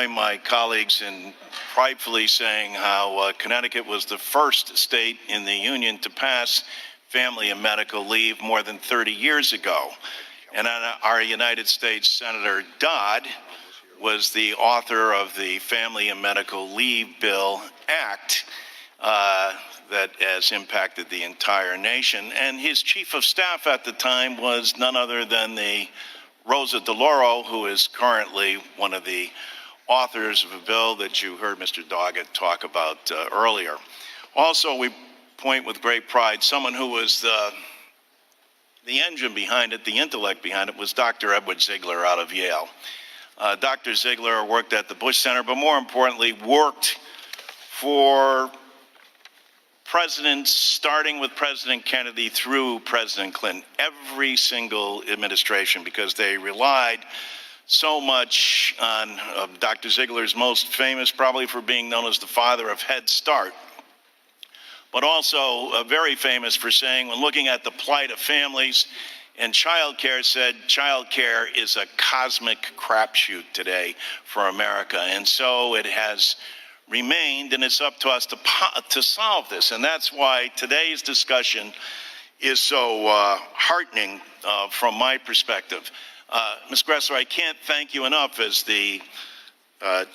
My colleagues in pridefully saying how Connecticut was the first state in the union to pass family and medical leave more than 30 years ago. And our United States Senator Dodd was the author of the Family and Medical Leave Bill Act that has impacted the entire nation. And his chief of staff at the time was none other than the Rosa DeLauro, who is currently one of the authors of a bill that you heard Mr. Doggett talk about earlier. Also, we point with great pride, someone who was the engine behind it, the intellect behind it, was Dr. Edward Ziegler out of Yale. Dr. Ziegler worked at the Bush Center, but more importantly, worked for presidents, starting with President Kennedy through President Clinton, every single administration, because they relied so much on Dr. Ziegler's most famous, probably for being known as the father of Head Start, but also very famous for saying, when looking at the plight of families and childcare, said childcare is a cosmic crapshoot today for America. And so it has remained, and it's up to us to solve this. And that's why today's discussion is so heartening from my perspective. Ms. Gressler, I can't thank you enough as the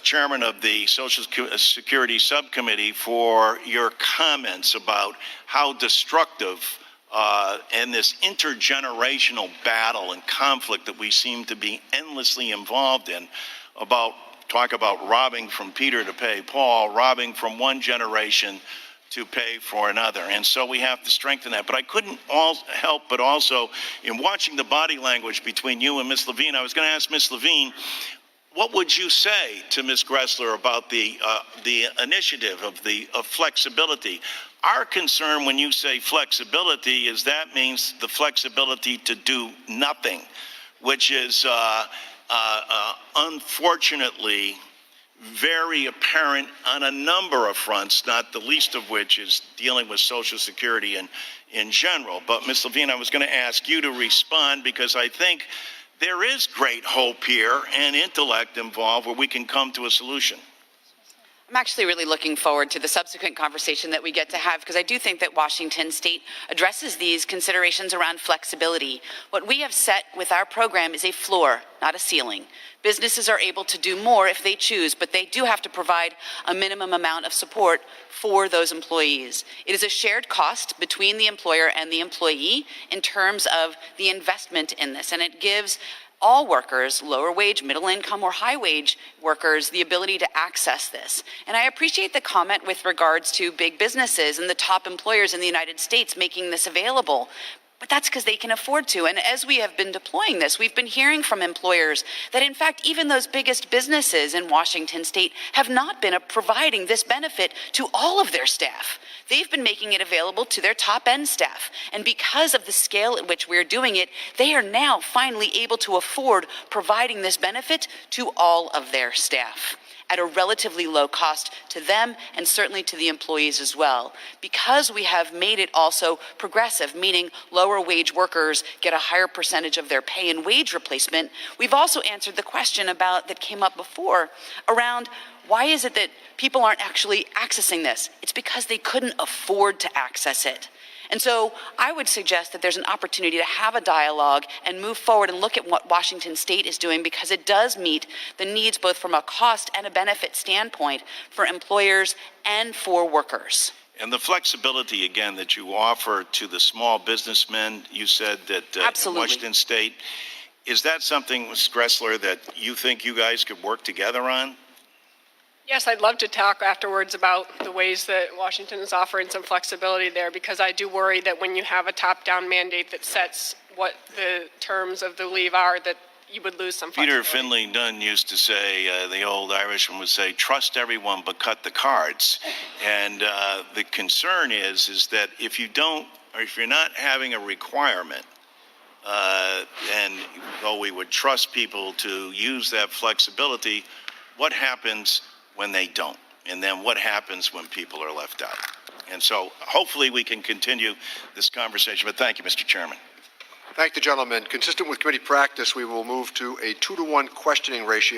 chairman of the Social Security Subcommittee for your comments about how destructive and this intergenerational battle and conflict that we seem to be endlessly involved in, talk about robbing from Peter to pay Paul, robbing from one generation to pay for another. And so we have to strengthen that. But I couldn't help but also, in watching the body language between you and Ms. Levine, I was going to ask Ms. Levine, what would you say to Ms. Gressler about the initiative of flexibility? Our concern when you say flexibility is that means the flexibility to do nothing, which is unfortunately very apparent on a number of fronts, not the least of which is dealing with Social Security in general. But Ms. Levine, I was going to ask you to respond, because I think there is great hope here and intellect involved where we can come to a solution. I'm actually really looking forward to the subsequent conversation that we get to have, because I do think that Washington State addresses these considerations around flexibility. What we have set with our program is a floor, not a ceiling. Businesses are able to do more if they choose, but they do have to provide a minimum amount of support for those employees. It is a shared cost between the employer and the employee in terms of the investment in this, and it gives all workers, lower wage, middle income, or high wage workers, the ability to access this. And I appreciate the comment with regards to big businesses and the top employers in the United States making this available. But that's because they can afford to. And as we have been deploying this, we've been hearing from employers that, in fact, even those biggest businesses in Washington State have not been providing this benefit to all of their staff. They've been making it available to their top-end staff. And because of the scale at which we're doing it, they are now finally able to afford providing this benefit to all of their staff at a relatively low cost to them and certainly to the employees as well. Because we have made it also progressive, meaning lower wage workers get a higher percentage of their pay and wage replacement, we've also answered the question that came up before around why is it that people aren't actually accessing this? It's because they couldn't afford to access it. And so I would suggest that there's an opportunity to have a dialogue and move forward and look at what Washington State is doing, because it does meet the needs both from a cost and a benefit standpoint for employers and for workers. And the flexibility, again, that you offer to the small businessmen, you said that in Washington State, is that something, Ms. Gressler, that you think you guys could work together on? Yes, I'd love to talk afterwards about the ways that Washington is offering some flexibility there, because I do worry that when you have a top-down mandate that sets what the terms of the leave are, that you would lose some flexibility. Peter Finley Dunn used to say, the old Irishman would say, trust everyone but cut the cards. And the concern is that if you don't, or if you're not having a requirement, and though we would trust people to use that flexibility, what happens when they don't? And then what happens when people are left out? And so hopefully we can continue this conversation. But thank you, Mr. Chairman. Thank the gentleman. Consistent with committee practice, we will move to a 2-to-1 questioning ratio.